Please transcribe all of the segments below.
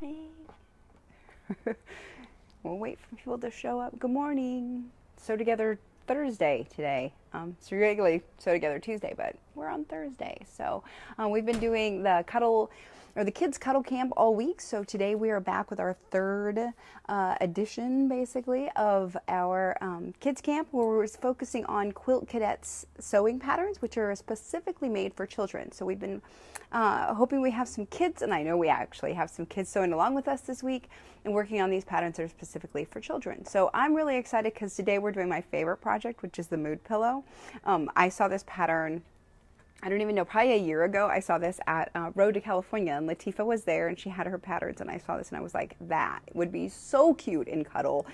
morning. We'll wait for people to show up. Good morning. Sew Together Thursday today. It's regularly Sew Together Tuesday, but we're on Thursday. So we've been doing the kids Cuddle Camp all week. So today we are back with our third edition, basically, of our kids camp, where we're focusing on Quilt Cadets sewing patterns, which are specifically made for children. So we've been hoping we have some kids, and I know we actually have some kids sewing along with us this week and working on these patterns that are specifically for children. So I'm really excited because today we're doing my favorite project, which is the mood pillow. I saw this pattern, I don't even know, probably a year ago. I saw this at Road to California, and Latifah was there, and she had her patterns, and I saw this, and I was like, that would be so cute in Cuddle.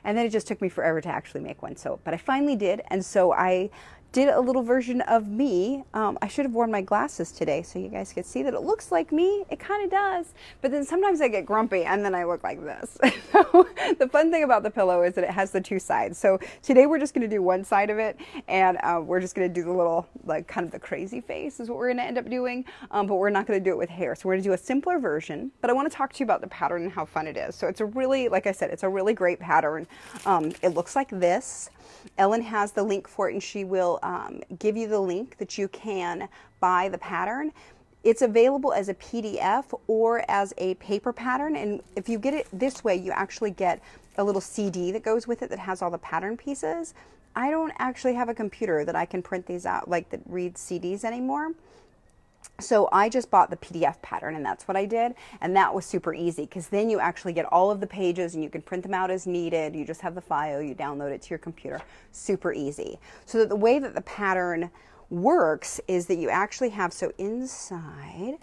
And then it just took me forever to actually make one. But I finally did, and so I did a little version of me. I should have worn my glasses today so you guys could see that it looks like me. It kind of does. But then sometimes I get grumpy and then I look like this. So the fun thing about the pillow is that it has the two sides. So today we're just going to do one side of it, and we're just going to do the little, like, kind of the crazy face is what we're going to end up doing. But we're not going to do it with hair. So we're going to do a simpler version. But I want to talk to you about the pattern and how fun it is. So it's a really, like I said, it's a really great pattern. It looks like this. Ellen has the link for it, and she will give you the link that you can buy the pattern. It's available as a PDF or as a paper pattern, and if you get it this way, you actually get a little CD that goes with it that has all the pattern pieces. I don't actually have a computer that I can print these out, like, that reads CDs anymore. So I just bought the PDF pattern, and that's what I did, and that was super easy because then you actually get all of the pages and you can print them out as needed. You just have the file, you download it to your computer. Super easy. So that the way that the pattern works is that you actually have, so inside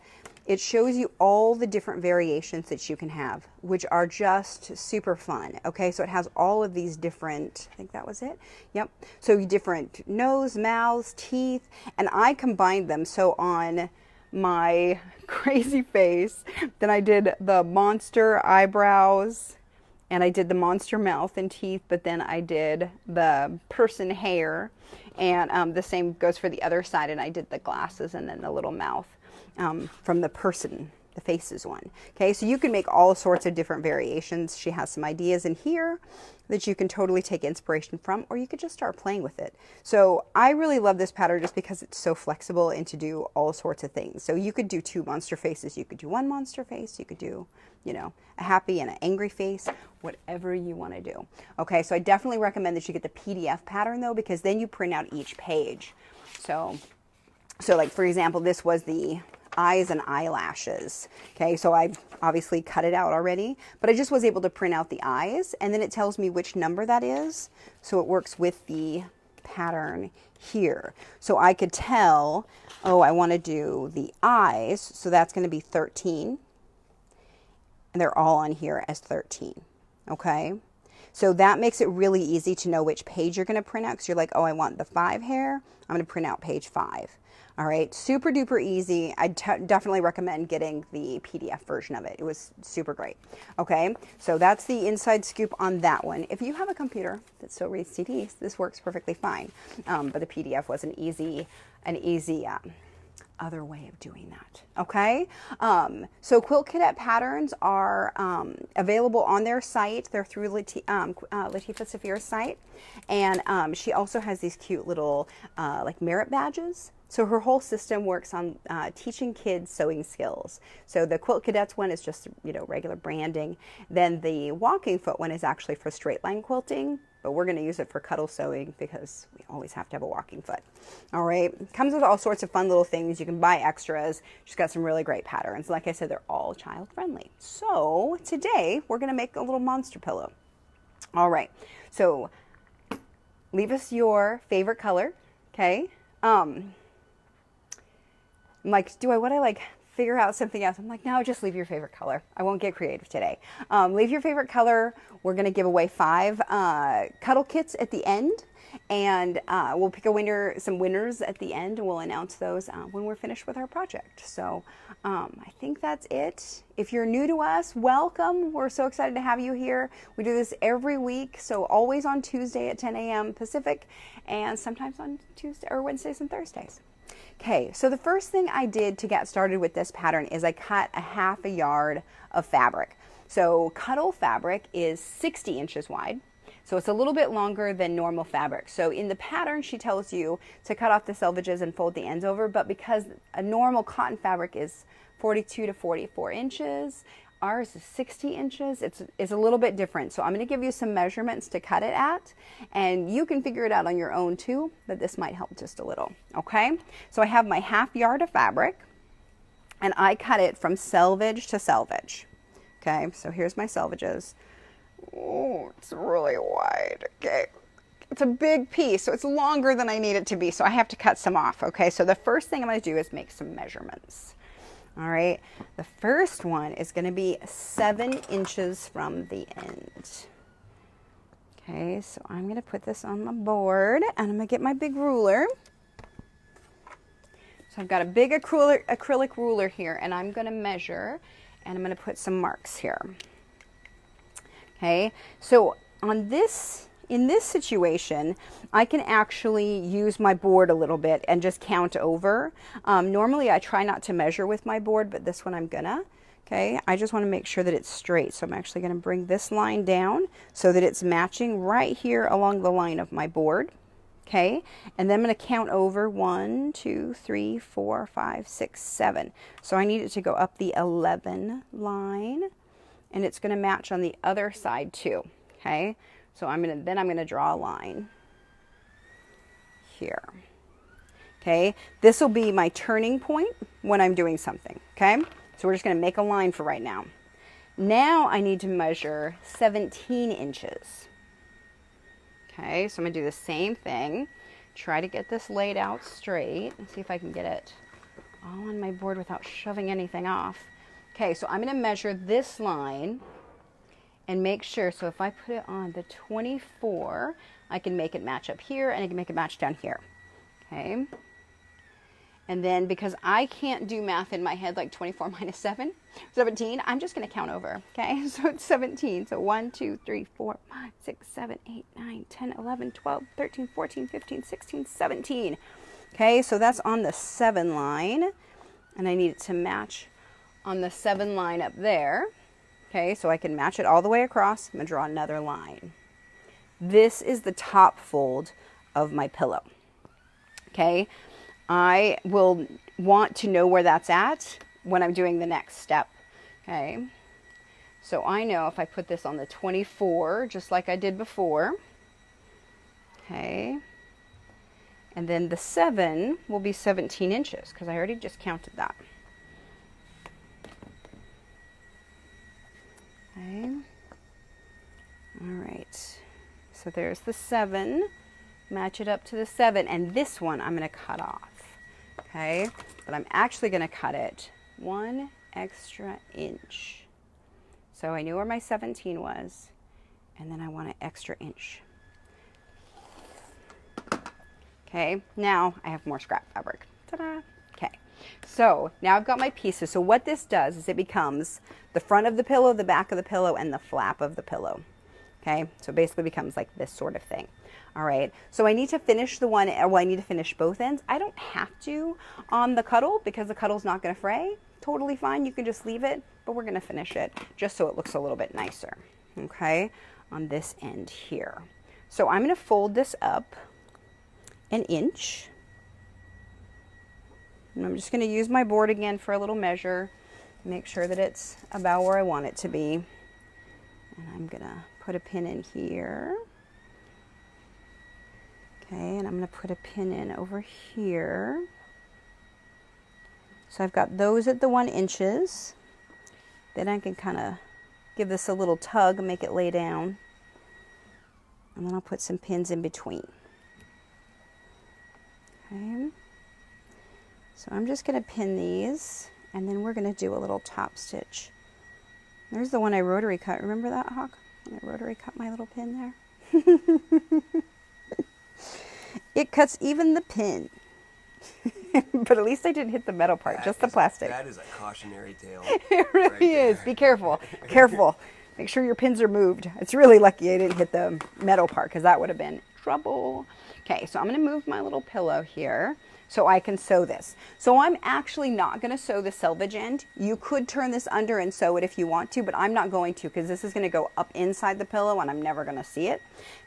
it shows you all the different variations that you can have, which are just super fun. Okay, so it has all of these different, I think that was it. Yep. So different nose, mouths, teeth, and I combined them. So on my crazy face, then I did the monster eyebrows, and I did the monster mouth and teeth, but then I did the person hair, and the same goes for the other side, and I did the glasses and then the little mouth. From the person, the faces one. Okay, so you can make all sorts of different variations. She has some ideas in here that you can totally take inspiration from, or you could just start playing with it. So I really love this pattern just because it's so flexible and to do all sorts of things. So you could do two monster faces, you could do one monster face, you could do, you know, a happy and an angry face, whatever you want to do. Okay, so I definitely recommend that you get the PDF pattern though, because then you print out each page. So like, for example, this was the eyes and eyelashes. Okay, so I obviously cut it out already, but I just was able to print out the eyes, and then it tells me which number that is. So it works with the pattern here. So I could tell, oh, I want to do the eyes, so that's going to be 13. And they're all on here as 13. Okay, so that makes it really easy to know which page you're going to print out, because you're like, oh, I want the 5 hair. I'm going to print out page 5. All right, super duper easy. I definitely recommend getting the PDF version of it. It was super great. Okay, so that's the inside scoop on that one. If you have a computer that still reads CDs, this works perfectly fine. But the PDF was an easy other way of doing that. Okay, so Quilt Cadet patterns are available on their site. They're through Latifah Safir's site, and she also has these cute little like merit badges. So her whole system works on teaching kids sewing skills. So the Quilt Cadets one is just, you know, regular branding. Then the walking foot one is actually for straight line quilting, but we're going to use it for cuddle sewing because we always have to have a walking foot. All right, comes with all sorts of fun little things. You can buy extras. She's got some really great patterns. Like I said, they're all child friendly. So today we're going to make a little monster pillow. All right, so leave us your favorite color. Okay. I'm like, would I like figure out something else? I'm like, no, just leave your favorite color. I won't get creative today. Leave your favorite color. We're going to give away 5 cuddle kits at the end, and we'll pick a winner, some winners at the end, and we'll announce those when we're finished with our project. So I think that's it. If you're new to us, welcome. We're so excited to have you here. We do this every week, so always on Tuesday at 10 a.m. Pacific, and sometimes on Tuesday or Wednesdays and Thursdays. Okay, so the first thing I did to get started with this pattern is I cut a 1/2 yard of fabric. So Cuddle fabric is 60 inches wide. So it's a little bit longer than normal fabric. So in the pattern, she tells you to cut off the selvages and fold the ends over, but because a normal cotton fabric is 42 to 44 inches, ours is 60 inches, it's a little bit different. So I'm gonna give you some measurements to cut it at, and you can figure it out on your own too, but this might help just a little, okay? So I have my 1/2 yard of fabric, and I cut it from selvage to selvage. Okay, so here's my selvages. Oh, it's really wide. Okay, it's a big piece, so it's longer than I need it to be, so I have to cut some off. Okay, so the first thing I'm going to do is make some measurements. All right, the first one is going to be 7 inches from the end. Okay, so I'm going to put this on the board, and I'm going to get my big ruler. So I've got a big acrylic ruler here, and I'm going to measure, and I'm going to put some marks here. Okay, so in this situation, I can actually use my board a little bit and just count over. Normally I try not to measure with my board, but this one I'm gonna. Okay, I just want to make sure that it's straight. So I'm actually going to bring this line down so that it's matching right here along the line of my board. Okay, and then I'm going to count over 1, 2, 3, 4, 5, 6, 7. So I need it to go up the 11 line. And it's going to match on the other side too. Okay, so I'm going to draw a line here. Okay, this will be my turning point when I'm doing something. Okay, so we're just going to make a line for right now. Now I need to measure 17 inches. Okay, so I'm going to do the same thing. Try to get this laid out straight and see if I can get it all on my board without shoving anything off. Okay, so I'm going to measure this line and make sure, so if I put it on the 24, I can make it match up here and I can make it match down here. Okay, and then because I can't do math in my head like 24 minus 7, 17, I'm just going to count over. Okay, so it's 17. So 1, 2, 3, 4, 5, 6, 7, 8, 9, 10, 11, 12, 13, 14, 15, 16, 17. Okay, so that's on the 7 line, and I need it to match on the 7 line up there. Okay, so I can match it all the way across. I'm going to draw another line. This is the top fold of my pillow. Okay, I will want to know where that's at when I'm doing the next step. Okay, so I know if I put this on the 24, just like I did before. Okay, and then the 7 will be 17 inches because I already just counted that. Okay. All right, so there's the 7, match it up to the 7, and this one I'm going to cut off. Okay, but I'm actually going to cut it 1 extra inch. So I knew where my 17 was, and then I want an extra inch. Okay, now I have more scrap fabric. Ta-da! Okay, so now I've got my pieces. So what this does is it becomes the front of the pillow, the back of the pillow, and the flap of the pillow. Okay, so it basically becomes like this sort of thing. All right, so I need to finish the one, well, I need to finish both ends. I don't have to on the cuddle because the cuddle's not going to fray. Totally fine, you can just leave it, but we're going to finish it just so it looks a little bit nicer. Okay, on this end here. So I'm going to fold this up 1 inch. And I'm just going to use my board again for a little measure, make sure that it's about where I want it to be. And I'm going to put a pin in here. Okay, and I'm going to put a pin in over here. So I've got those at the 1 inches. Then I can kind of give this a little tug and make it lay down. And then I'll put some pins in between. Okay. So I'm just going to pin these, and then we're going to do a little top stitch. There's the one I rotary cut. Remember that, Hawk? I rotary cut my little pin there. It cuts even the pin. But at least I didn't hit the metal part, just the plastic. That is a cautionary tale. It really is. Be careful. Careful. Make sure your pins are moved. It's really lucky I didn't hit the metal part because that would have been trouble. Okay, so I'm going to move my little pillow here. so I can sew this. So I'm actually not going to sew the selvage end. You could turn this under and sew it if you want to, but I'm not going to because this is going to go up inside the pillow and I'm never going to see it.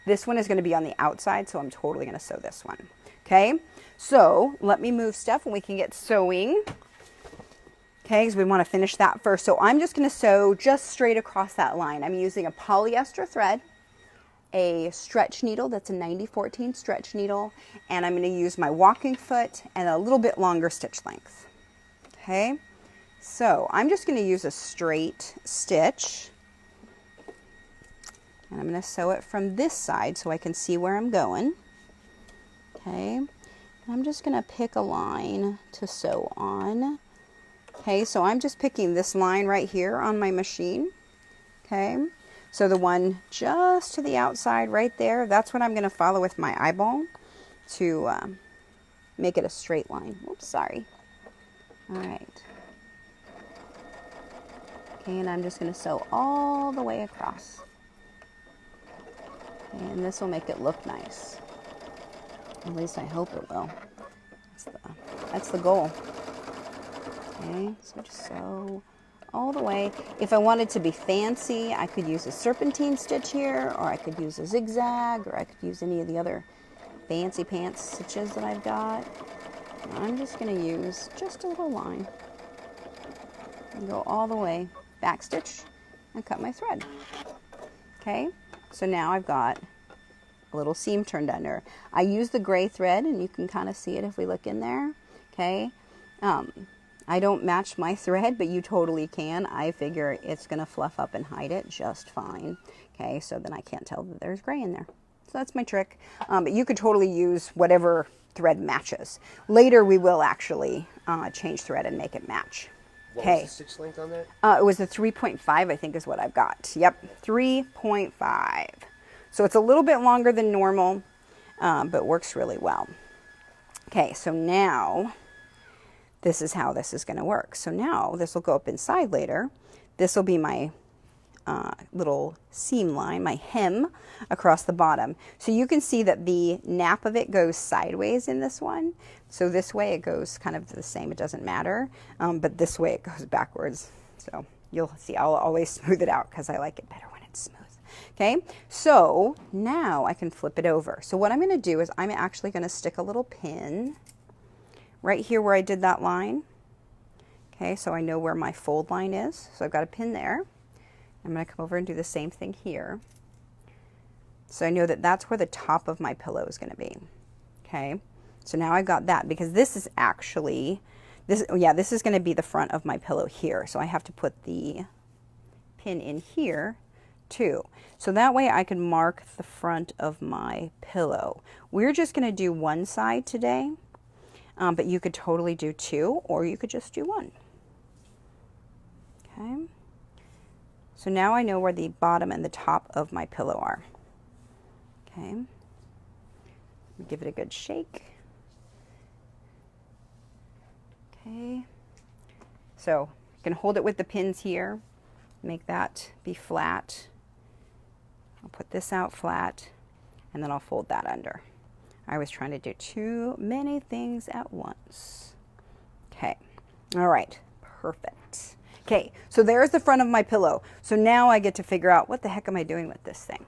This one is going to be on the outside, so I'm totally going to sew this one. Okay, so let me move stuff and we can get sewing. Okay, because we want to finish that first. So I'm just going to sew just straight across that line. I'm using a polyester thread, a stretch needle, that's a 90-14 stretch needle, and I'm going to use my walking foot and a little bit longer stitch length. Okay, so I'm just going to use a straight stitch, and I'm going to sew it from this side so I can see where I'm going. Okay, I'm just going to pick a line to sew on. Okay, so I'm just picking this line right here on my machine. Okay, so the one just to the outside right there, that's what I'm going to follow with my eyeball to make it a straight line. Oops, sorry. All right. Okay, and I'm just going to sew all the way across. Okay, and this will make it look nice. At least I hope it will. That's the goal. Okay, so just sew all the way. If I wanted to be fancy, I could use a serpentine stitch here, or I could use a zigzag, or I could use any of the other fancy pants stitches that I've got. And I'm just going to use just a little line and go all the way, back stitch, and cut my thread. Okay, so now I've got a little seam turned under. I use the gray thread, and you can kind of see it if we look in there. Okay, I don't match my thread, but you totally can. I figure it's going to fluff up and hide it just fine. Okay, so then I can't tell that there's gray in there. So that's my trick. But you could totally use whatever thread matches. Later we will actually change thread and make it match. What was the stitch length on that? It was a 3.5, I think is what I've got. Yep, 3.5. So it's a little bit longer than normal, but works really well. Okay, so now this is how this is going to work. So now this will go up inside later. This will be my little seam line, my hem across the bottom. So you can see that the nap of it goes sideways in this one. So this way it goes kind of the same, it doesn't matter. But this way it goes backwards. So you'll see I'll always smooth it out because I like it better when it's smooth. Okay, so now I can flip it over. So what I'm going to do is I'm actually going to stick a little pin right here where I did that line. Okay, so I know where my fold line is. So I've got a pin there. I'm going to come over and do the same thing here. So I know that that's where the top of my pillow is going to be. Okay, so now I've got that because this is actually, this is going to be the front of my pillow here. So I have to put the pin in here too. So that way I can mark the front of my pillow. We're just going to do one side today. But you could totally do two, or you could just do one. Okay. So now I know where the bottom and the top of my pillow are. Okay. Give it a good shake. Okay. So you can hold it with the pins here. Make that be flat. I'll put this out flat, and then I'll fold that under. I was trying to do too many things at once. Okay, all right, perfect. Okay, so there's the front of my pillow. So now I get to figure out what the heck am I doing with this thing.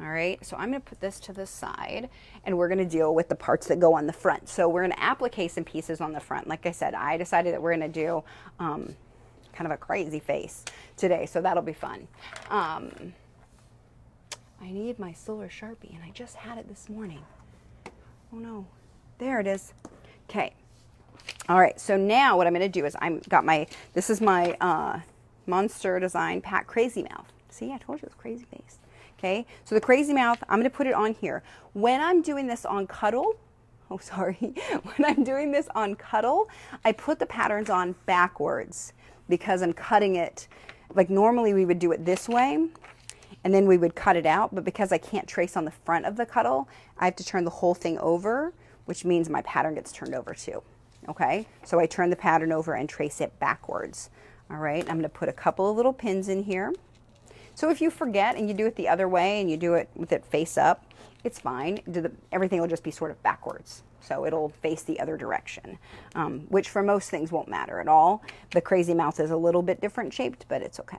All right, so I'm gonna put this to the side and we're gonna deal with the parts that go on the front. So we're gonna applique some pieces on the front. Like I said, I decided that we're gonna do kind of a crazy face today, so that'll be fun. I need my silver Sharpie and I just had it this morning. Oh no, there it is. Okay. All right, so now what I'm going to do is this is my Monster Design Pat Crazy Mouth. See, I told you it was crazy face. Okay, so the crazy mouth, I'm going to put it on here. When I'm doing this on Cuddle, when I'm doing this on Cuddle, I put the patterns on backwards because I'm cutting it, like normally we would do it this way, and then we would cut it out, but because I can't trace on the front of the Cuddle, I have to turn the whole thing over, which means my pattern gets turned over too. Okay, so I turn the pattern over and trace it backwards. All right, I'm going to put a couple of little pins in here. So if you forget and you do it the other way and you do it with it face up, it's fine. Everything will just be sort of backwards. So it'll face the other direction, which for most things won't matter at all. The crazy mouth is a little bit different shaped, but it's okay.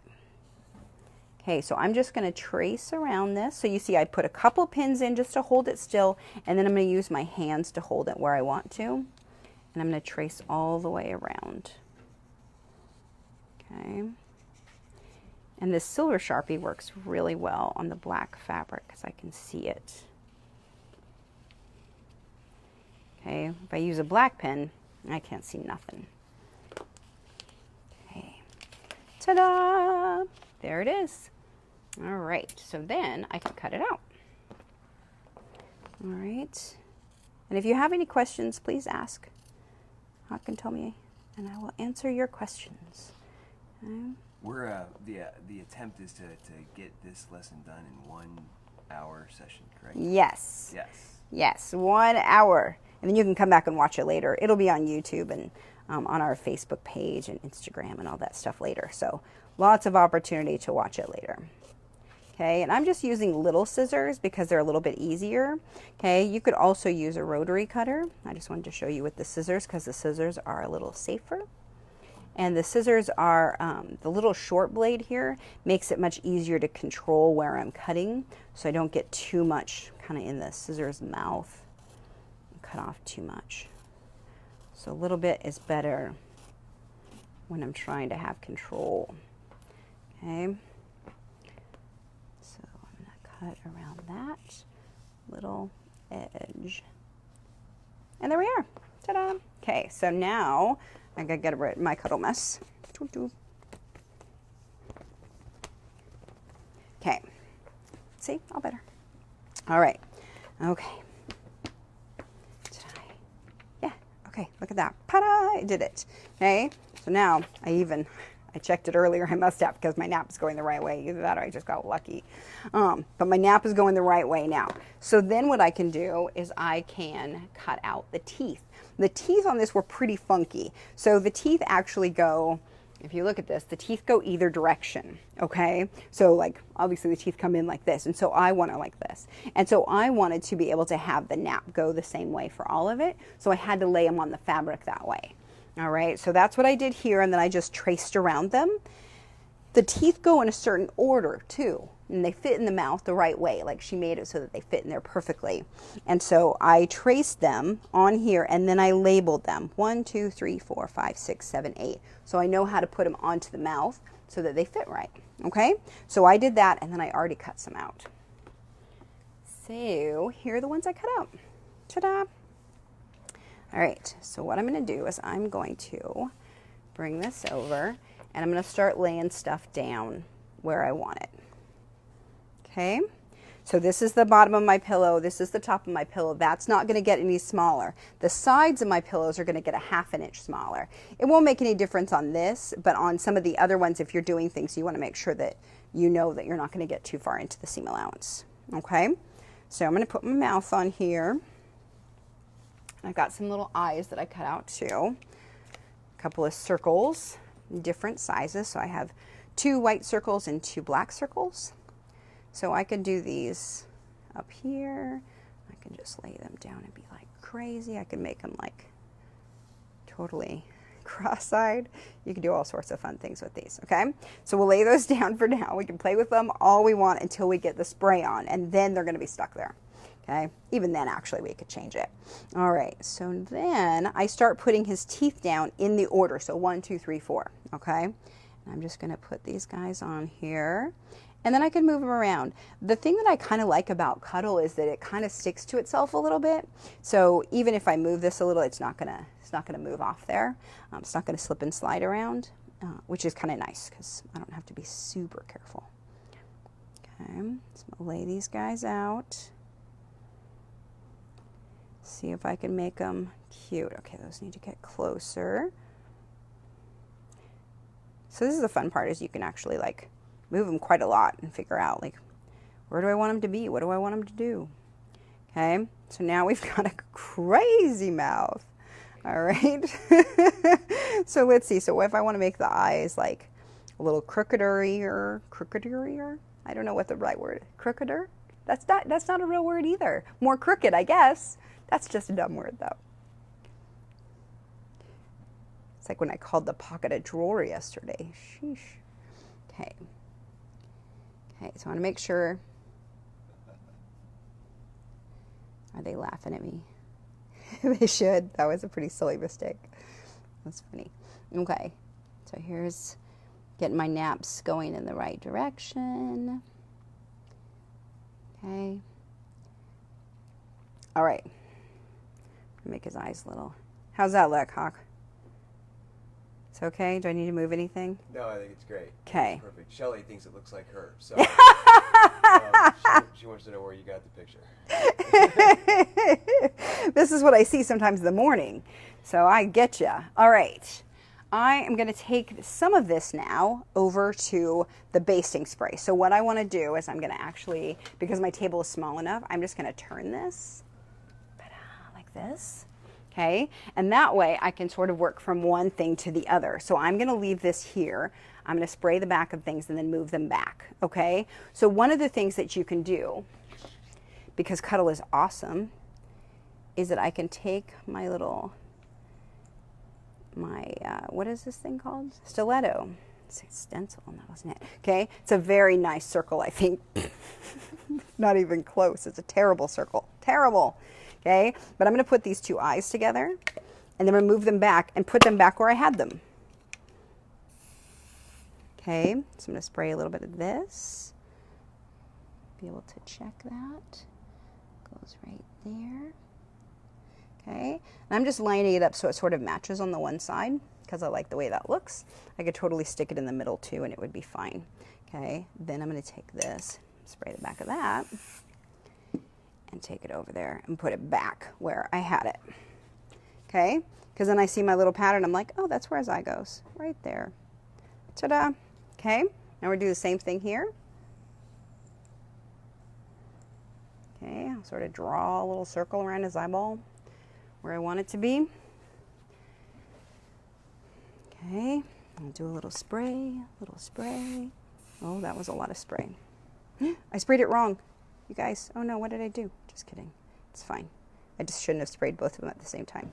Okay, so I'm just going to trace around this. So you see I put a couple pins in just to hold it still, and then I'm going to use my hands to hold it where I want to. And I'm going to trace all the way around. Okay. And this silver Sharpie works really well on the black fabric because I can see it. Okay, if I use a black pen, I can't see nothing. Okay, ta-da! There it is. All right, so then I can cut it out. All right, and if you have any questions, please ask. Hawk can tell me, and I will answer your questions. Okay. We're the attempt is to get this lesson done in 1 hour session, correct? Yes. Yes. Yes, 1 hour, and then you can come back and watch it later. It'll be on YouTube and on our Facebook page and Instagram and all that stuff later. So lots of opportunity to watch it later. Okay, and I'm just using little scissors because they're a little bit easier. Okay, you could also use a rotary cutter. I just wanted to show you with the scissors because the scissors are a little safer. And the scissors are, the little short blade here makes it much easier to control where I'm cutting so I don't get too much kind of in the scissors mouth and cut off too much. So a little bit is better when I'm trying to have control. Okay. So I'm going to cut around that little edge. And there we are. Ta-da! Okay, so now I gotta get rid of my cuddle mess. Okay. See? All better. All right. Okay. Yeah. Okay. Look at that. Ta-da! I did it. Okay. So now I checked it earlier. I must have because my nap is going the right way. Either that or I just got lucky. But my nap is going the right way now. So then what I can do is I can cut out the teeth. The teeth on this were pretty funky. So the teeth actually go, if you look at this, the teeth go either direction, okay? So like, obviously the teeth come in like this, and so I want it like this. And so I wanted to be able to have the nap go the same way for all of it, so I had to lay them on the fabric that way. All right, so that's what I did here, and then I just traced around them. The teeth go in a certain order too, and they fit in the mouth the right way. Like she made it so that they fit in there perfectly. And so I traced them on here, and then I labeled them 1, 2, 3, 4, 5, 6, 7, 8. So I know how to put them onto the mouth so that they fit right. Okay, so I did that, and then I already cut some out. So here are the ones I cut out. Ta-da! All right, so what I'm going to do is I'm going to bring this over, and I'm going to start laying stuff down where I want it. Okay, so this is the bottom of my pillow. This is the top of my pillow. That's not going to get any smaller. The sides of my pillows are going to get a 1/2 inch smaller. It won't make any difference on this, but on some of the other ones, if you're doing things, you want to make sure that you know that you're not going to get too far into the seam allowance. Okay, so I'm going to put my mouth on here. I've got some little eyes that I cut out too. A couple of circles, different sizes. So I have 2 white circles and 2 black circles. So I could do these up here. I can just lay them down and be like crazy. I could make them like totally cross-eyed. You can do all sorts of fun things with these, okay? So we'll lay those down for now. We can play with them all we want until we get the spray on, and then they're gonna be stuck there. Okay, even then actually we could change it. All right, so then I start putting his teeth down in the order. So 1, 2, 3, 4, okay? And I'm just gonna put these guys on here, and then I can move them around. The thing that I kind of like about Cuddle is that it kind of sticks to itself a little bit. So even if I move this a little, it's not gonna move off there. It's not gonna slip and slide around, which is kind of nice because I don't have to be super careful. Okay, so I'm gonna lay these guys out. See if I can make them cute. Okay, those need to get closer. So this is the fun part, is you can actually like move them quite a lot and figure out like, where do I want them to be? What do I want them to do? Okay, so now we've got a crazy mouth. All right. So let's see. So what if I want to make the eyes like a little crookeder? I don't know what the right word is. Crookeder? That's not a real word either. More crooked, I guess. That's just a dumb word though. It's like when I called the pocket a drawer yesterday. Sheesh. Okay. Okay, so I want to make sure. Are they laughing at me? They should. That was a pretty silly mistake. That's funny. Okay, so here's getting my naps going in the right direction. Okay. All right. Make his eyes little. How's that look, Hawk? It's okay? Do I need to move anything? No, I think it's great. Okay. Perfect. Shelley thinks it looks like her, so she wants to know where you got the picture. This is what I see sometimes in the morning, so I get ya. All right. I am going to take some of this now over to the basting spray. So what I want to do is I'm going to actually, because my table is small enough, I'm just going to turn this like this. Okay, and that way I can sort of work from one thing to the other. So I'm going to leave this here. I'm going to spray the back of things and then move them back. Okay, so one of the things that you can do, because Cuddle is awesome, is that I can take my little, what is this thing called? Stiletto. It's a stencil, that wasn't it. Okay, it's a very nice circle, I think. Not even close. It's a terrible circle. Terrible. Okay, but I'm going to put these two eyes together and then remove them back and put them back where I had them. Okay, so I'm going to spray a little bit of this. Be able to check that. Goes right there. Okay, and I'm just lining it up so it sort of matches on the one side because I like the way that looks. I could totally stick it in the middle too and it would be fine. Okay, then I'm going to take this, spray the back of that, and take it over there and put it back where I had it. Okay, because then I see my little pattern. I'm like, oh, that's where his eye goes, right there. Ta-da. Okay, now we're do the same thing here. Okay, I'll sort of draw a little circle around his eyeball where I want it to be. Okay, I'll do a little spray, Oh, that was a lot of spray. I sprayed it wrong. You guys, oh no, what did I do? Just kidding. It's fine. I just shouldn't have sprayed both of them at the same time.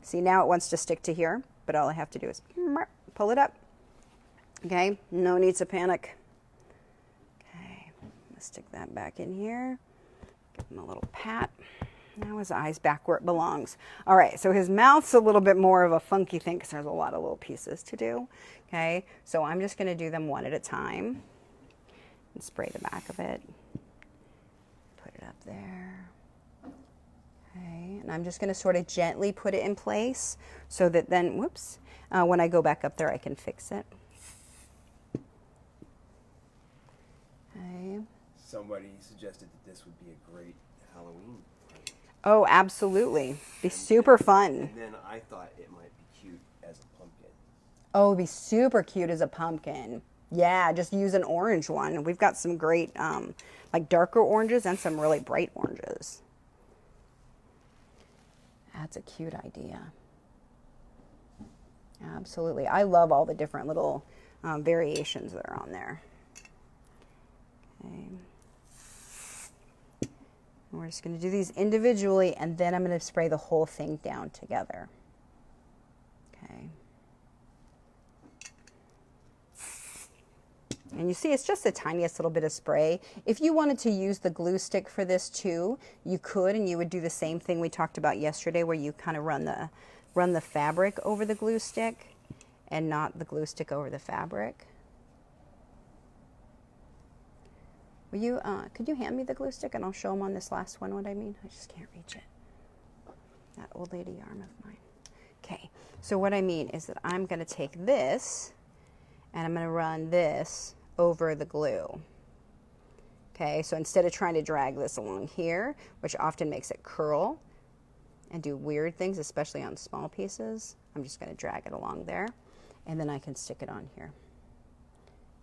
See, now it wants to stick to here, but all I have to do is pull it up. Okay, no need to panic. Okay, let's stick that back in here. Give him a little pat. Now his eye's back where it belongs. All right, so his mouth's a little bit more of a funky thing because there's a lot of little pieces to do. Okay, so I'm just going to do them one at a time and spray the back of it. Put it up there. Okay, and I'm just going to sort of gently put it in place so that then, whoops, when I go back up there, I can fix it. Okay. Somebody suggested that this would be a great Halloween present. Oh, absolutely. Be super fun. And then I thought it might be cute as a pumpkin. Oh, it'd be super cute as a pumpkin. Yeah, just use an orange one. We've got some great, like darker oranges and some really bright oranges. That's a cute idea. Absolutely. I love all the different little variations that are on there. Okay. And we're just going to do these individually, and then I'm going to spray the whole thing down together. Okay. And you see, it's just the tiniest little bit of spray. If you wanted to use the glue stick for this too, you could, and you would do the same thing we talked about yesterday where you kind of run the fabric over the glue stick and not the glue stick over the fabric. Will you, could you hand me the glue stick and I'll show them on this last one what I mean? I just can't reach it. That old lady arm of mine. Okay, so what I mean is that I'm going to take this and I'm going to run this over the glue. Okay, so instead of trying to drag this along here, which often makes it curl and do weird things, especially on small pieces, I'm just going to drag it along there and then I can stick it on here.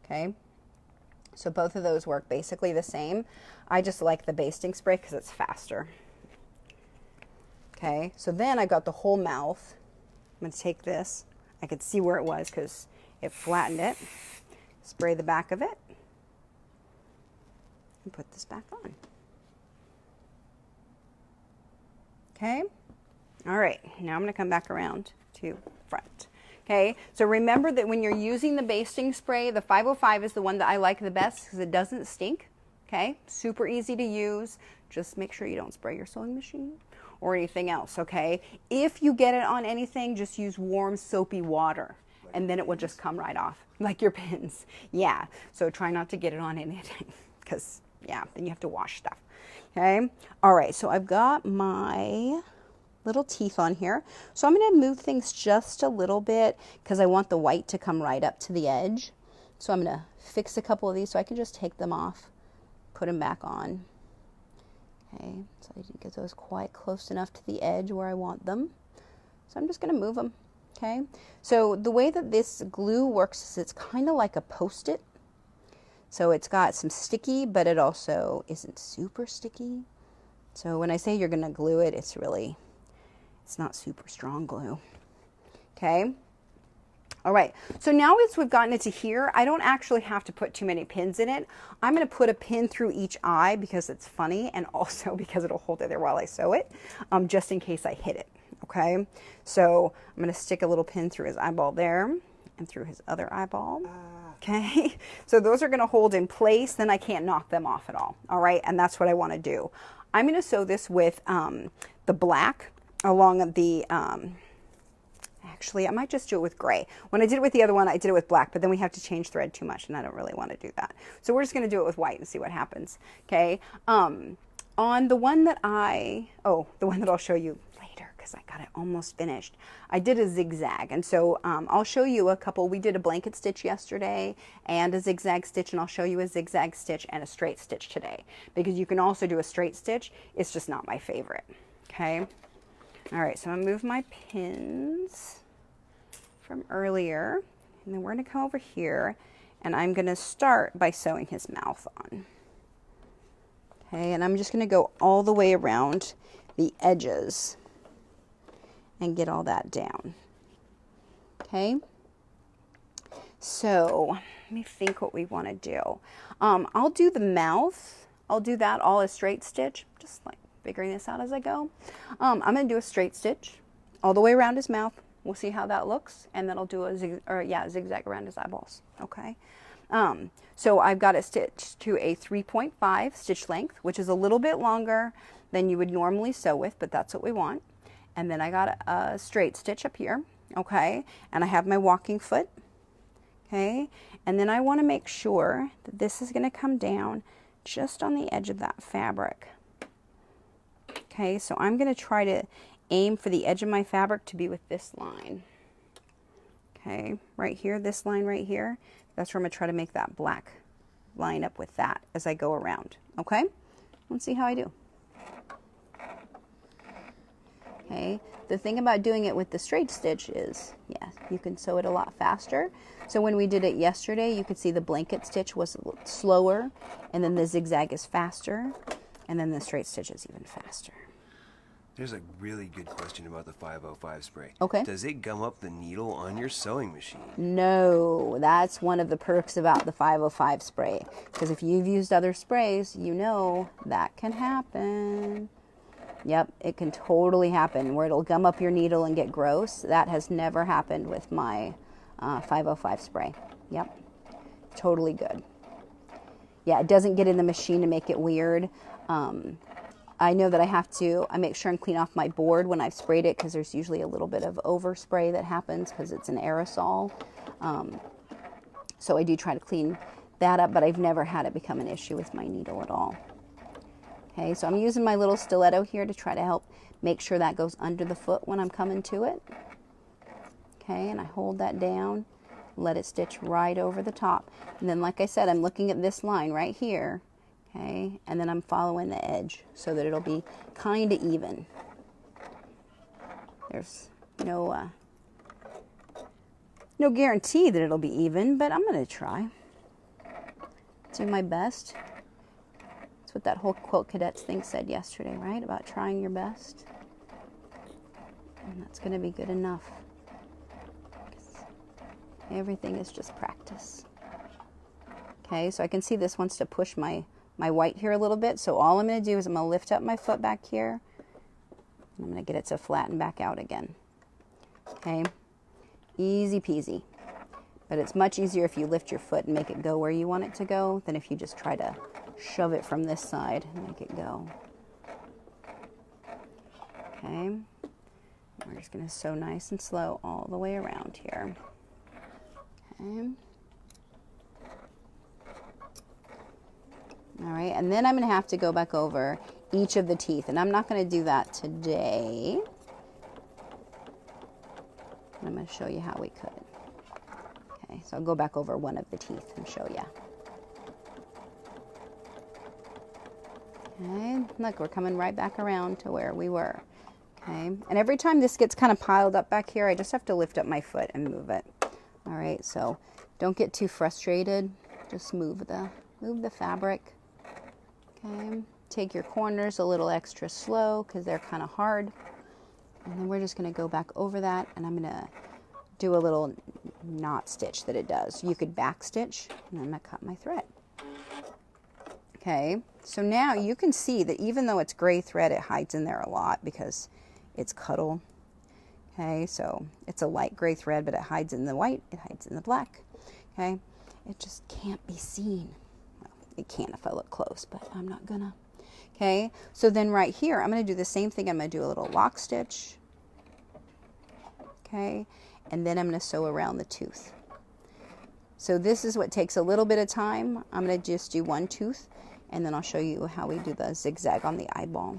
Okay. So both of those work basically the same. I just like the basting spray because it's faster. Okay, so then I got the whole mouth. I'm going to take this. I could see where it was because it flattened it. Spray the back of it. and put this back on. Okay. All right, now I'm going to come back around to front. Okay, so remember that when you're using the basting spray, the 505 is the one that I like the best because it doesn't stink. Okay, super easy to use. Just make sure you don't spray your sewing machine or anything else, okay? If you get it on anything, just use warm soapy water and then it will just come right off, like your pins. Yeah, so try not to get it on anything because, yeah, then you have to wash stuff. Okay, all right, so I've got my little teeth on here. So I'm going to move things just a little bit because I want the white to come right up to the edge. So I'm going to fix a couple of these so I can just take them off, put them back on. Okay, so I didn't get those quite close enough to the edge where I want them. So I'm just going to move them. Okay, so the way that this glue works is it's kind of like a Post-it. So it's got some sticky, but it also isn't super sticky. So when I say you're going to glue it, it's not super strong glue. Okay. All right. So now as we've gotten it to here, I don't actually have to put too many pins in it. I'm going to put a pin through each eye because it's funny and also because it'll hold it there while I sew it, just in case I hit it. Okay. So I'm going to stick a little pin through his eyeball there and through his other eyeball. Okay. So those are going to hold in place. Then I can't knock them off at all. All right. And that's what I want to do. I'm going to sew this with the black along the, actually I might just do it with gray. When I did it with the other one, I did it with black, but then we have to change thread too much and I don't really want to do that. So we're just going to do it with white and see what happens. Okay. On the one that the one that I'll show you later because I got it almost finished, I did a zigzag. And so I'll show you a couple. We did a blanket stitch yesterday and a zigzag stitch, and I'll show you a zigzag stitch and a straight stitch today because you can also do a straight stitch. It's just not my favorite. Okay. All right, so I'm going to move my pins from earlier, and then we're going to come over here, and I'm going to start by sewing his mouth on. Okay, and I'm just going to go all the way around the edges and get all that down. Okay, so let me think what we want to do. I'll do the mouth. I'll do that all a straight stitch, just like figuring this out as I go. I'm going to do a straight stitch all the way around his mouth. We'll see how that looks, and then I'll do a zigzag around his eyeballs. Okay. So I've got it stitched to a 3.5 stitch length, which is a little bit longer than you would normally sew with, but that's what we want. And then I got a straight stitch up here. Okay. And I have my walking foot. Okay. And then I want to make sure that this is going to come down just on the edge of that fabric. Okay, so I'm going to try to aim for the edge of my fabric to be with this line. Okay, right here, this line right here. That's where I'm going to try to make that black line up with that as I go around. Okay, let's see how I do. Okay, the thing about doing it with the straight stitch is, yeah, you can sew it a lot faster. So when we did it yesterday, you could see the blanket stitch was a little slower, and then the zigzag is faster, and then the straight stitch is even faster. There's a really good question about the 505 spray. Okay. Does it gum up the needle on your sewing machine? No, that's one of the perks about the 505 spray. Because if you've used other sprays, you know that can happen. Yep, it can totally happen where it'll gum up your needle and get gross. That has never happened with my 505 spray. Yep, totally good. Yeah, it doesn't get in the machine to make it weird. I know that I make sure and clean off my board when I've sprayed it because there's usually a little bit of overspray that happens because it's an aerosol. So I do try to clean that up, but I've never had it become an issue with my needle at all. Okay, so I'm using my little stiletto here to try to help make sure that goes under the foot when I'm coming to it. Okay, and I hold that down, let it stitch right over the top. And then, like I said, I'm looking at this line right here. Okay, and then I'm following the edge so that it'll be kind of even. There's no guarantee that it'll be even, but I'm going to try. Do my best. That's what that whole Quilt Cadets thing said yesterday, right? About trying your best. And that's going to be good enough. Everything is just practice. Okay, so I can see this wants to push my my white here a little bit. So all I'm going to do is I'm going to lift up my foot back here. And I'm going to get it to flatten back out again. Okay, easy peasy. But it's much easier if you lift your foot and make it go where you want it to go than if you just try to shove it from this side and make it go. Okay, we're just going to sew nice and slow all the way around here. Okay. All right, and then I'm going to have to go back over each of the teeth, and I'm not going to do that today. I'm going to show you how we could. Okay, so I'll go back over one of the teeth and show you. Okay, look, we're coming right back around to where we were. Okay, and every time this gets kind of piled up back here, I just have to lift up my foot and move it. All right, so don't get too frustrated. Just move the fabric. Okay, take your corners a little extra slow because they're kind of hard. And then we're just going to go back over that, and I'm going to do a little knot stitch that it does. You could back stitch, and I'm going to cut my thread. Okay, so now you can see that even though it's gray thread, it hides in there a lot because it's Cuddle. Okay, so it's a light gray thread, but it hides in the white, it hides in the black. Okay, it just can't be seen. Well, it can if I look close, but I'm not gonna. Okay, so then right here, I'm going to do the same thing. I'm going to do a little lock stitch. Okay, and then I'm going to sew around the tooth. So this is what takes a little bit of time. I'm going to just do one tooth, and then I'll show you how we do the zigzag on the eyeball.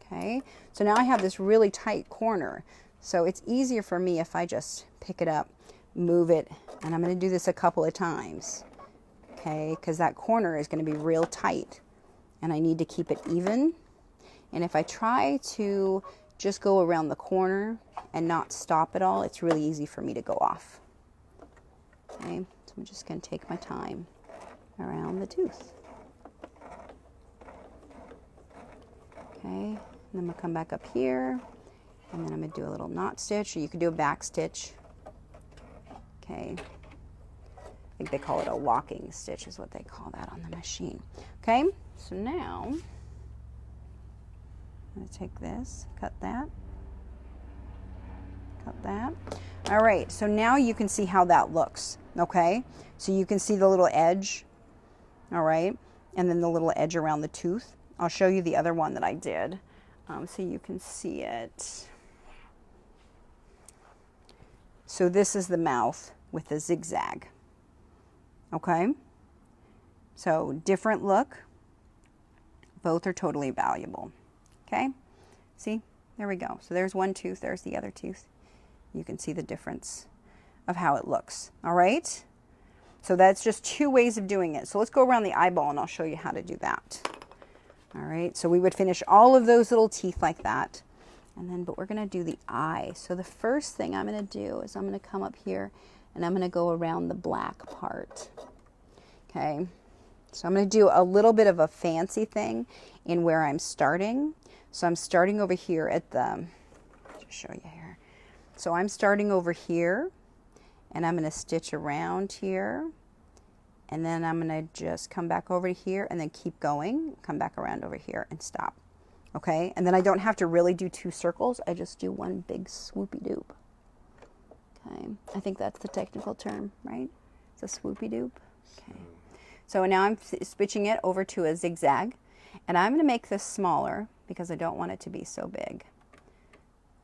Okay, so now I have this really tight corner. So it's easier for me if I just pick it up, move it, and I'm going to do this a couple of times. Okay, because that corner is going to be real tight. And I need to keep it even. And if I try to just go around the corner and not stop at all, it's really easy for me to go off. Okay, so I'm just going to take my time around the tooth. Okay, and then I'm going to come back up here, and then I'm going to do a little knot stitch, or you could do a back stitch. Okay, I think they call it a locking stitch is what they call that on the machine. Okay. So now, I'm going to take this, cut that. All right, so now you can see how that looks, okay? So you can see the little edge, all right? And then the little edge around the tooth. I'll show you the other one that I did so you can see it. So this is the mouth with the zigzag, okay? So different look. Both are totally valuable. Okay, see, there we go. So there's one tooth, there's the other tooth. You can see the difference of how it looks. All right, so that's just two ways of doing it. So let's go around the eyeball and I'll show you how to do that. All right, so we would finish all of those little teeth like that. And then, but we're gonna do the eye. So the first thing I'm gonna do is I'm gonna come up here and I'm gonna go around the black part. Okay. So I'm going to do a little bit of a fancy thing in where I'm starting. So I'm starting over here at the, just show you here. So I'm starting over here, and I'm going to stitch around here, and then I'm going to just come back over to here and then keep going, come back around over here and stop. Okay, and then I don't have to really do two circles. I just do one big swoopy doop. Okay, I think that's the technical term, right? It's a swoopy doop. Okay. So now I'm switching it over to a zigzag, and I'm going to make this smaller because I don't want it to be so big.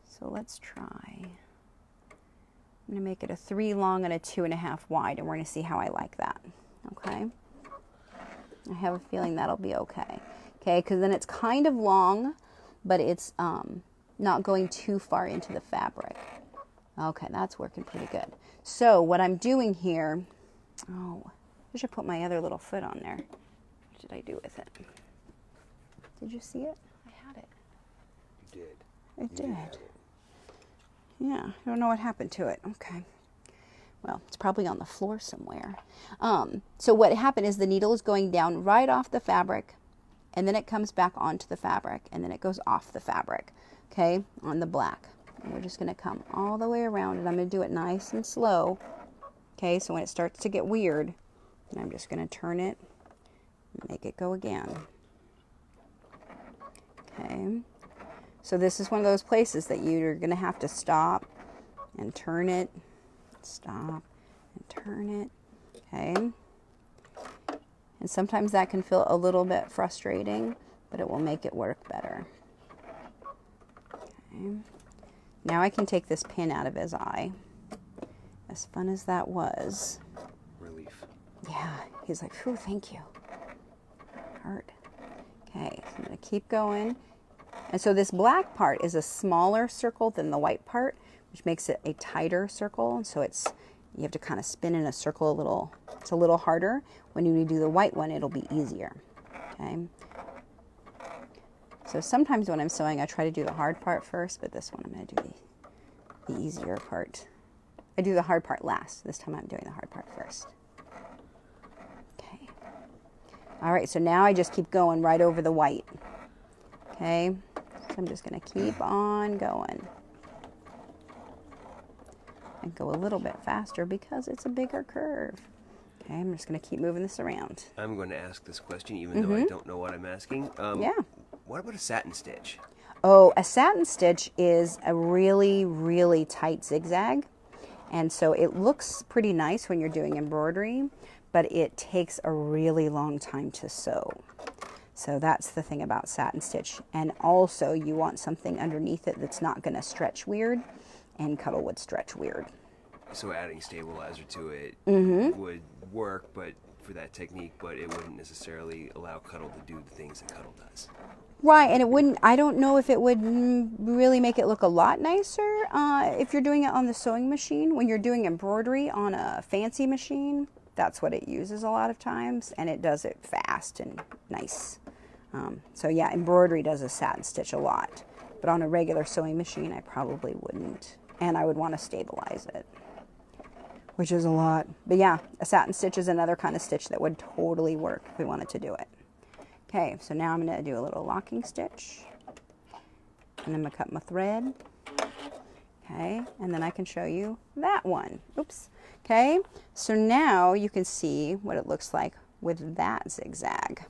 So let's try. I'm going to make it a 3 long and a 2.5 wide, and we're going to see how I like that. Okay. I have a feeling that'll be okay. Okay, because then it's kind of long, but it's not going too far into the fabric. Okay, that's working pretty good. So what I'm doing here, I should put my other little foot on there. What did I do with it? Did you see it? I had it. You did. It did. Yeah, I don't know what happened to it. Okay. Well, it's probably on the floor somewhere. So what happened is the needle is going down right off the fabric, and then it comes back onto the fabric, and then it goes off the fabric, okay, on the black. And we're just going to come all the way around, and I'm going to do it nice and slow. Okay, so when it starts to get weird, I'm just going to turn it Make it go again. Okay. So this is one of those places that you're going to have to stop and turn it. Stop and turn it. Okay. And sometimes that can feel a little bit frustrating, but it will make it work better. Okay. Now I can take this pin out of his eye. As fun as that was. Relief. Yeah, he's like, phew, thank you. Hurt. Okay, so I'm going to keep going. And so this black part is a smaller circle than the white part, which makes it a tighter circle. So you have to kind of spin in a circle a little. It's a little harder. When you do the white one, it'll be easier. Okay. So sometimes when I'm sewing, I try to do the hard part first, but this one I'm going to do the easier part. I do the hard part last. This time I'm doing the hard part first. Okay. All right, so now I just keep going right over the white. Okay. So I'm just going to keep on going. And go a little bit faster because it's a bigger curve. Okay, I'm just going to keep moving this around. I'm going to ask this question even though I don't know what I'm asking. Yeah. What about a satin stitch? Oh, a satin stitch is a really, really tight zigzag. And so it looks pretty nice when you're doing embroidery, but it takes a really long time to sew. So that's the thing about satin stitch. And also you want something underneath it that's not going to stretch weird, and Cuddle would stretch weird. So adding stabilizer to it would work, but for that technique, but it wouldn't necessarily allow Cuddle to do the things that Cuddle does. Right, and it wouldn't, I don't know if it would really make it look a lot nicer if you're doing it on the sewing machine. When you're doing embroidery on a fancy machine, that's what it uses a lot of times, and it does it fast and nice. So yeah, embroidery does a satin stitch a lot, but on a regular sewing machine, I probably wouldn't, and I would want to stabilize it, which is a lot. But yeah, a satin stitch is another kind of stitch that would totally work if we wanted to do it. Okay, so now I'm going to do a little locking stitch, and I'm going to cut my thread. Okay, and then I can show you that one. Oops. Okay, so now you can see what it looks like with that zigzag.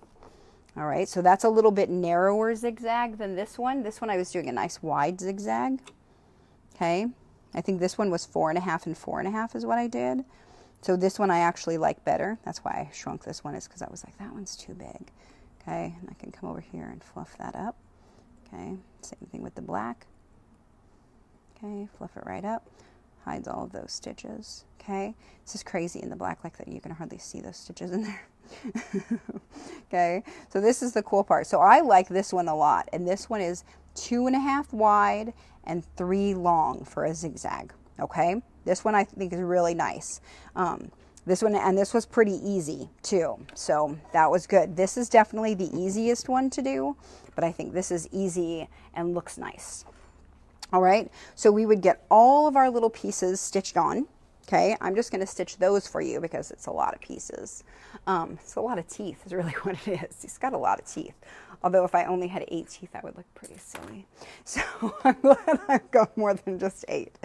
All right, so that's a little bit narrower zigzag than this one. This one I was doing a nice wide zigzag. Okay, I think this one was 4.5 and 4.5 is what I did. So this one I actually like better. That's why I shrunk this one, is because I was like, that one's too big. Okay, and I can come over here and fluff that up. Okay, same thing with the black. Okay, fluff it right up. Hides all of those stitches. Okay, this is crazy in the black like that. You can hardly see those stitches in there. Okay, so this is the cool part. So I like this one a lot, and this one is 2.5 wide and 3 long for a zigzag. Okay, this one I think is really nice. This one, and this was pretty easy too, so that was good. This is definitely the easiest one to do, but I think this is easy and looks nice. All right, so we would get all of our little pieces stitched on. Okay, I'm just going to stitch those for you because it's a lot of pieces. It's a lot of teeth is really what it is. He's got a lot of teeth. Although if I only had 8 teeth, that would look pretty silly. So I'm glad I've got more than just 8.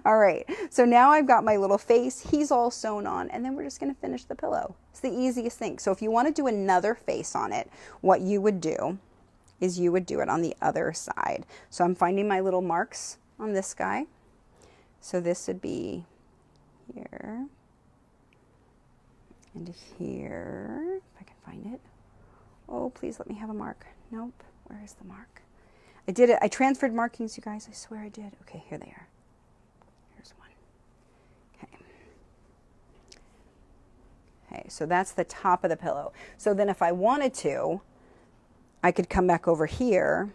All right, so now I've got my little face. He's all sewn on, and then we're just going to finish the pillow. It's the easiest thing. So if you want to do another face on it, what you would do is you would do it on the other side. So I'm finding my little marks on this guy. So this would be here and here, if I can find it. Oh, please let me have a mark. Nope. Where is the mark? I did it. I transferred markings, you guys. I swear I did. Okay, here they are. Here's one. Okay. Okay, so that's the top of the pillow. So then if I wanted to, I could come back over here,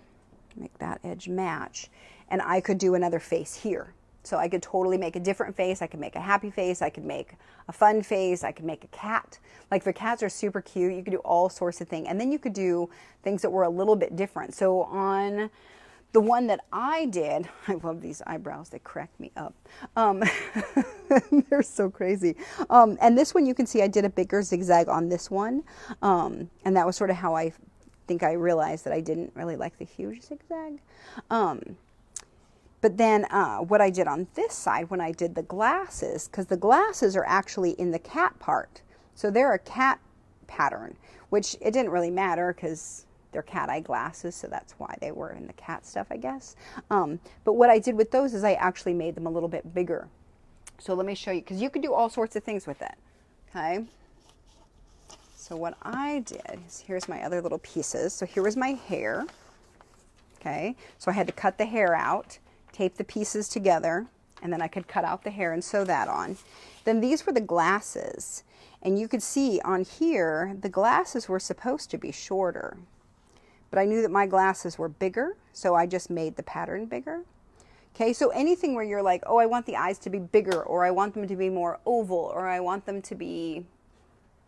make that edge match, and I could do another face here. So I could totally make a different face. I could make a happy face. I could make a fun face. I could make a cat. Like the cats are super cute. You could do all sorts of things. And then you could do things that were a little bit different. So on the one that I did, I love these eyebrows. They crack me up. They're so crazy. And this one you can see I did a bigger zigzag on this one. And that was sort of how I think I realized that I didn't really like the huge zigzag. But then what I did on this side when I did the glasses, because the glasses are actually in the cat part. So they're a cat pattern, which it didn't really matter because they're cat eye glasses, so that's why they were in the cat stuff, I guess. But what I did with those is I actually made them a little bit bigger. So let me show you, because you can do all sorts of things with it, okay? So what I did is, here's my other little pieces. So here was my hair, okay? So I had to cut the hair out, tape the pieces together, and then I could cut out the hair and sew that on. Then these were the glasses, and you could see on here, the glasses were supposed to be shorter. But I knew that my glasses were bigger, so I just made the pattern bigger. Okay, so anything where you're like, oh, I want the eyes to be bigger, or I want them to be more oval, or I want them to be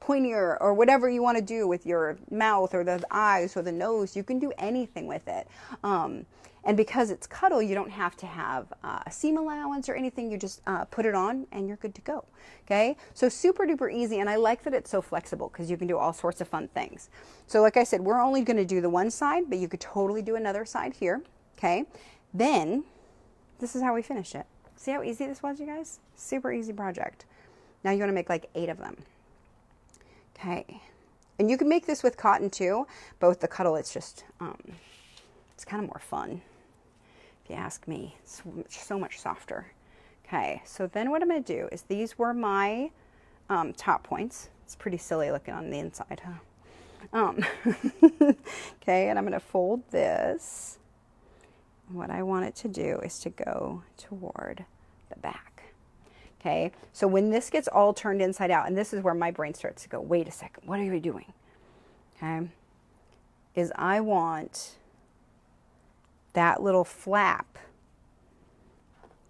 pointier, or whatever you want to do with your mouth or the eyes or the nose, you can do anything with it. And because it's Cuddle, you don't have to have a seam allowance or anything. You just put it on and you're good to go. Okay, so super duper easy, and I like that it's so flexible because you can do all sorts of fun things. So like I said, we're only going to do the one side, but you could totally do another side here. Okay, then this is how we finish it. See how easy this was, you guys? Super easy project. Now you want to make like 8 of them. Okay, and you can make this with cotton too, but with the Cuddle, it's just, it's kind of more fun, if you ask me. It's so much softer. Okay, so then what I'm going to do is, these were my top points. It's pretty silly looking on the inside, huh? Okay, and I'm going to fold this. What I want it to do is to go toward the back. Okay, so when this gets all turned inside out, and this is where my brain starts to go, wait a second, what are you doing? Okay, is I want that little flap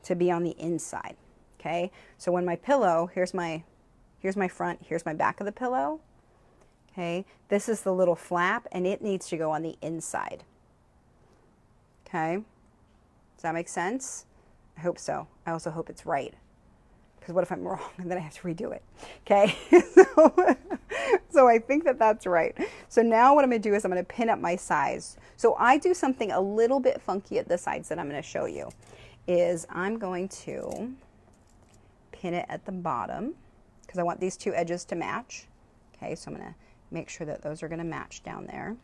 to be on the inside. Okay, so when my pillow, here's my front, here's my back of the pillow. Okay, this is the little flap, and it needs to go on the inside. Okay, does that make sense? I hope so. I also hope it's right, because what if I'm wrong and then I have to redo it? Okay, so I think that that's right. So now what I'm going to do is I'm going to pin up my sides. So I do something a little bit funky at the sides that I'm going to show you. Is I'm going to pin it at the bottom because I want these two edges to match. Okay, so I'm going to make sure that those are going to match down there.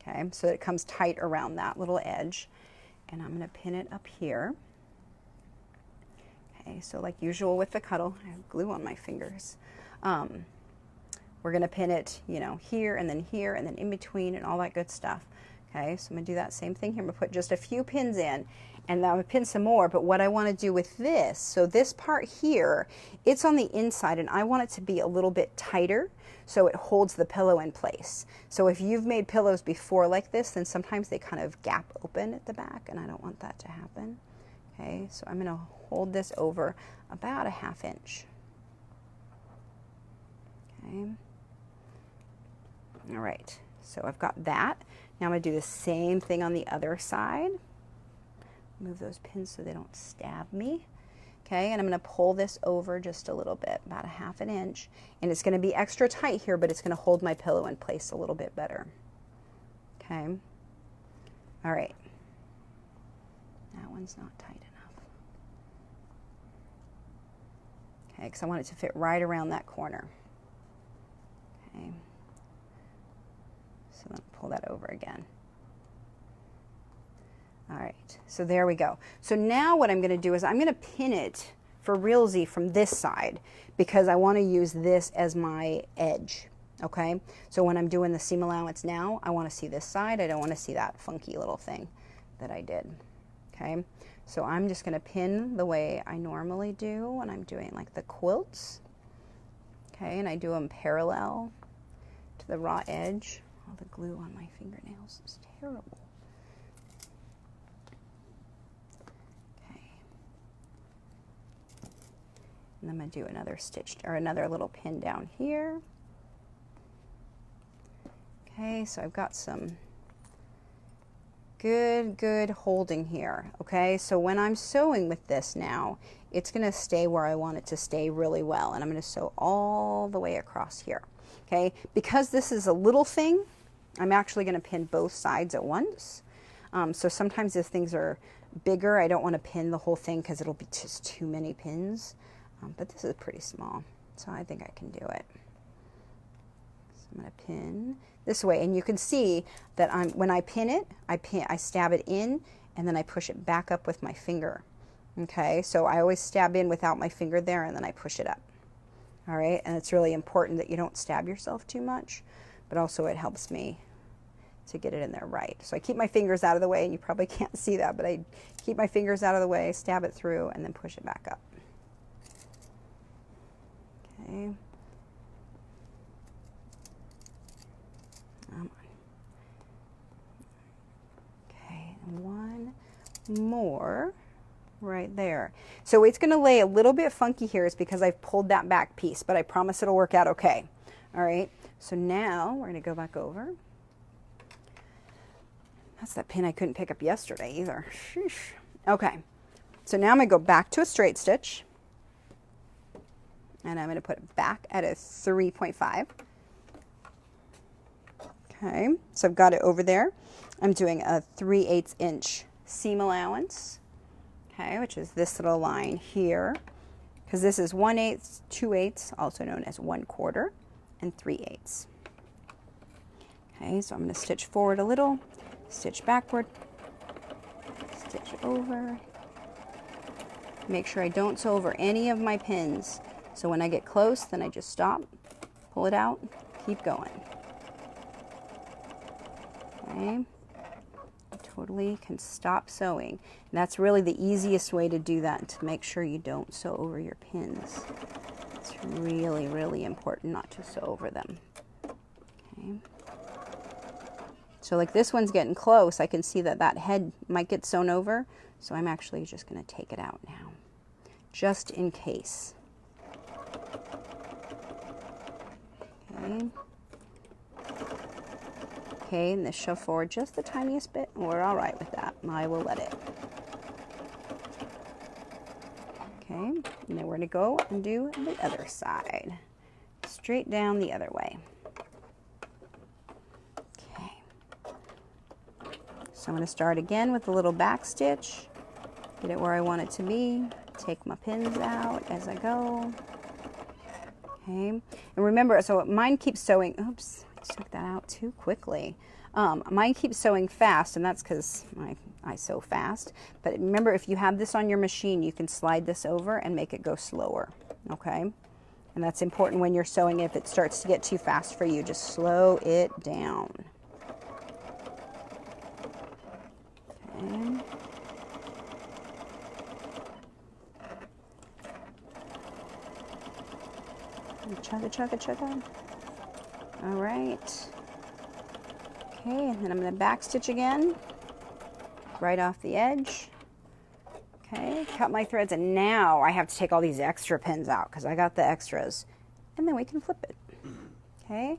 Okay, so that it comes tight around that little edge. And I'm going to pin it up here. Okay, so like usual with the Cuddle, I have glue on my fingers. We're going to pin it, you know, here and then in between and all that good stuff. Okay, so I'm going to do that same thing here. I'm going to put just a few pins in, and then I'm going to pin some more. But what I want to do with this, so this part here, it's on the inside, and I want it to be a little bit tighter so it holds the pillow in place. So if you've made pillows before like this, then sometimes they kind of gap open at the back, and I don't want that to happen. Okay, so I'm going to hold this over about a ½ inch. Okay. All right, so I've got that. Now I'm going to do the same thing on the other side. Move those pins so they don't stab me. Okay, and I'm going to pull this over just a little bit, about a ½ inch. And it's going to be extra tight here, but it's going to hold my pillow in place a little bit better. Okay. All right. That one's not tight enough. Okay, because I want it to fit right around that corner. Okay. So then pull that over again. All right, so there we go. So now what I'm going to do is I'm going to pin it for realsy from this side because I want to use this as my edge. Okay, so when I'm doing the seam allowance now, I want to see this side. I don't want to see that funky little thing that I did. Okay, so I'm just going to pin the way I normally do when I'm doing like the quilts. Okay, and I do them parallel to the raw edge. Oh, the glue on my fingernails is terrible. Okay. And I'm going to do another stitch or another little pin down here. Okay, so I've got some good holding here. Okay, so when I'm sewing with this now, it's going to stay where I want it to stay really well. And I'm going to sew all the way across here. Okay, because this is a little thing, I'm actually going to pin both sides at once. So sometimes if things are bigger, I don't want to pin the whole thing because it'll be just too many pins. But this is pretty small, so I think I can do it. I'm going to pin this way, and you can see that when I pin it, I stab it in, and then I push it back up with my finger. Okay, so I always stab in without my finger there, and then I push it up. All right, and it's really important that you don't stab yourself too much, but also it helps me to get it in there right. So I keep my fingers out of the way, and you probably can't see that, but I keep my fingers out of the way, stab it through, and then push it back up. Okay. Come on. Okay, and one more right there. So it's going to lay a little bit funky here is because I've pulled that back piece, but I promise it'll work out okay. All right, so now we're going to go back over. That's that pin I couldn't pick up yesterday either. Sheesh. Okay, so now I'm going to go back to a straight stitch, and I'm going to put it back at a 3.5. Okay, so I've got it over there. I'm doing a 3/8 inch seam allowance, okay, which is this little line here, because this is 1/8, 2/8, also known as 1/4, and 3/8. Okay, so I'm going to stitch forward a little, stitch backward, stitch over. Make sure I don't sew over any of my pins. So when I get close, then I just stop, pull it out, keep going. Okay. Totally can stop sewing. And that's really the easiest way to do that, to make sure you don't sew over your pins. It's really, really important not to sew over them. Okay. So like this one's getting close. I can see that that head might get sewn over. So I'm actually just going to take it out now, just in case. Okay. Okay, and this shove forward just the tiniest bit. We're all right with that. I will let it. Okay, and then we're going to go and do the other side. Straight down the other way. Okay. So I'm going to start again with a little back stitch. Get it where I want it to be. Take my pins out as I go. Okay, and remember, so mine keeps sewing. Oops. Took that out too quickly. Mine keeps sewing fast, and that's because I sew fast. But remember, if you have this on your machine, you can slide this over and make it go slower. Okay, and that's important when you're sewing. If it starts to get too fast for you, just slow it down. Okay. Chugga, chugga, chugga. All right. Okay, and then I'm going to back stitch again, right off the edge. Okay, cut my threads, and now I have to take all these extra pins out because I got the extras, and then we can flip it. Okay,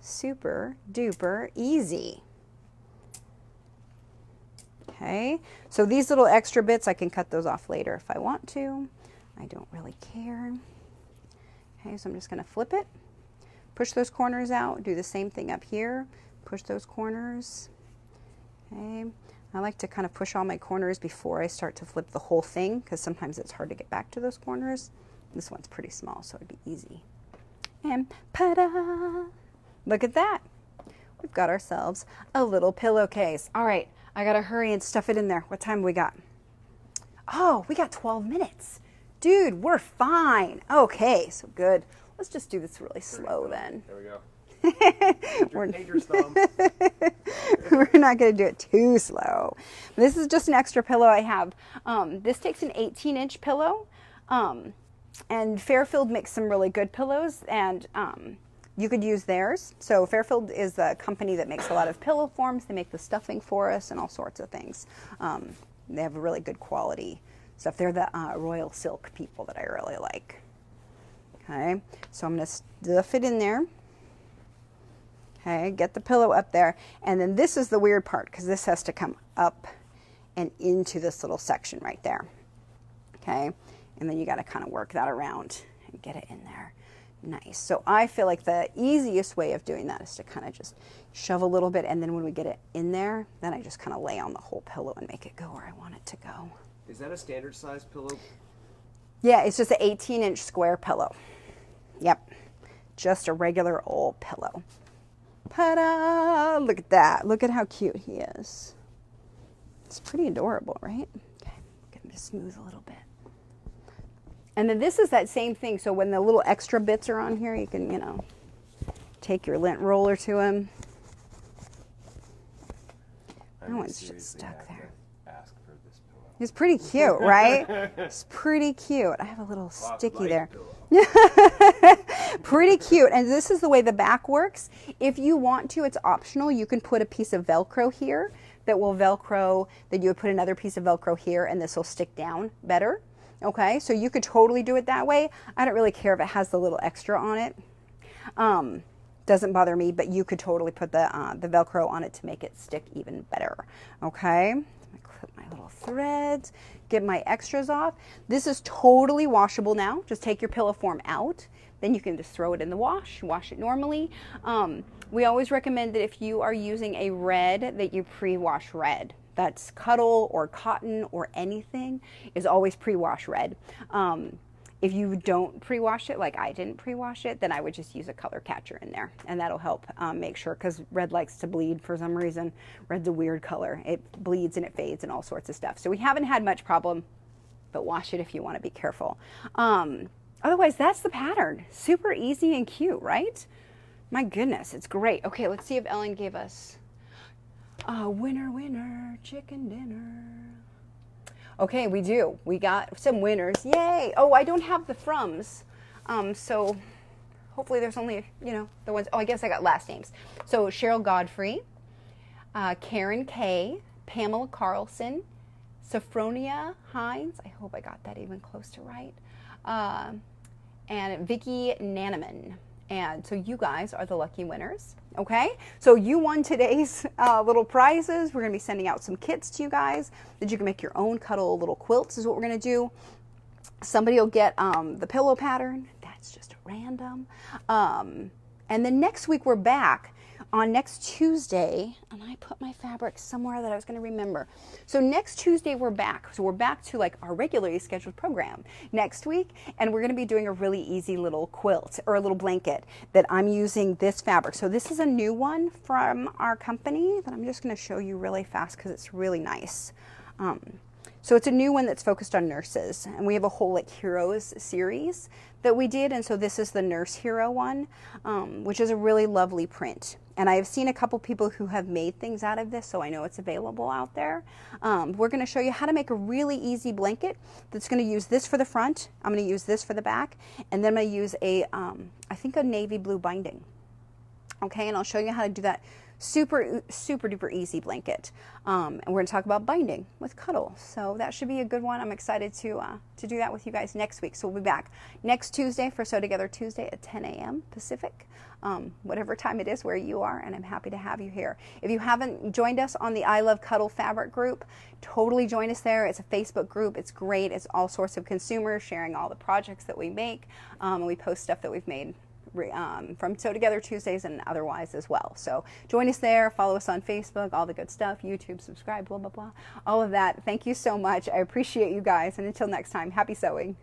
super duper easy. Okay, so these little extra bits, I can cut those off later if I want to. I don't really care. Okay, so I'm just going to flip it. Push those corners out, do the same thing up here, push those corners. Okay, I like to kind of push all my corners before I start to flip the whole thing, because sometimes it's hard to get back to those corners. This one's pretty small, so it'd be easy. And ta-da! Look at that. We've got ourselves a little pillowcase. All right, I gotta hurry and stuff it in there. What time we got? Oh, we got 12 minutes. Dude, we're fine. Okay, so good. Let's just do this really slow then. There we go. We're We're not going to do it too slow. This is just an extra pillow I have. This takes an 18-inch pillow, and Fairfield makes some really good pillows, and you could use theirs. So Fairfield is a company that makes a lot of pillow forms. They make the stuffing for us and all sorts of things. They have a really good quality stuff. They're the Royal Silk people that I really like. Okay, so I'm going to stuff it in there. Okay, get the pillow up there. And then this is the weird part, because this has to come up and into this little section right there. Okay, and then you got to kind of work that around and get it in there. Nice. So I feel like the easiest way of doing that is to kind of just shove a little bit, and then when we get it in there, then I just kind of lay on the whole pillow and make it go where I want it to go. Is that a standard size pillow? Yeah, it's just an 18-inch square pillow. Yep, just a regular old pillow. Ta-da! Look at that. Look at how cute he is. It's pretty adorable, right? Okay, get him to smooth a little bit. And then this is that same thing. So when the little extra bits are on here, you can, you know, take your lint roller to him. That one's just stuck there. Ask for this pillow. He's pretty cute, right? It's pretty cute. I have a little sticky there. Pretty cute. And this is the way the back works. If you want to, it's optional. You can put a piece of Velcro here that will Velcro, then you would put another piece of Velcro here and this will stick down better. Okay, so you could totally do it that way. I don't really care if it has the little extra on it. Doesn't bother me, but you could totally put the Velcro on it to make it stick even better. Okay, clip my little threads, get my extras off. This is totally washable now. Just take your pillow form out. Then you can just throw it in the wash it normally. We always recommend that if you are using a red, that you pre-wash red. That's Cuddle or cotton or anything is always pre-wash red. If you don't pre-wash it, like I didn't pre-wash it, then I would just use a color catcher in there, and that'll help make sure, because red likes to bleed for some reason. Red's a weird color. It bleeds and it fades and all sorts of stuff. So we haven't had much problem, but wash it if you want to be careful. Otherwise, that's the pattern. Super easy and cute, right? My goodness, it's great. Okay, let's see if Ellen gave us winner, chicken dinner. Okay, we do. We got some winners. Yay! Oh, I don't have the froms. So hopefully there's only, you know, the ones. Oh, I guess I got last names. So Cheryl Godfrey, Karen K, Pamela Carlson, Sophronia Hines. I hope I got that even close to right. And Vicki Nanaman. And so you guys are the lucky winners, okay? So you won today's little prizes. We're gonna be sending out some kits to you guys that you can make your own cuddle little quilts is what we're gonna do. Somebody will get the pillow pattern. That's just random. And then next week we're back on next Tuesday, and I put my fabric somewhere that I was going to remember. So next Tuesday we're back. So we're back to like our regularly scheduled program next week, and we're going to be doing a really easy little quilt or a little blanket that I'm using this fabric. So this is a new one from our company that I'm just going to show you really fast because it's really nice. So it's a new one that's focused on nurses, and we have a whole like heroes series that we did, and so this is the nurse hero one, which is a really lovely print. And I have seen a couple people who have made things out of this, so I know it's available out there. We're going to show you how to make a really easy blanket that's going to use this for the front. I'm going to use this for the back, and then I'm going to use a, I think a navy blue binding. Okay, and I'll show you how to do that super duper easy blanket. And we're going to talk about binding with Cuddle. So that should be a good one. I'm excited to do that with you guys next week. So we'll be back next Tuesday for Sew Together Tuesday at 10 a.m. Pacific, whatever time it is where you are, and I'm happy to have you here. If you haven't joined us on the I Love Cuddle fabric group, totally join us there. It's a Facebook group. It's great. It's all sorts of consumers sharing all the projects that we make, and we post stuff that we've made from Sew Together Tuesdays and otherwise as well. So join us there, follow us on Facebook, all the good stuff, YouTube, subscribe, blah, blah, blah, all of that. Thank you so much. I appreciate you guys. And until next time, happy sewing.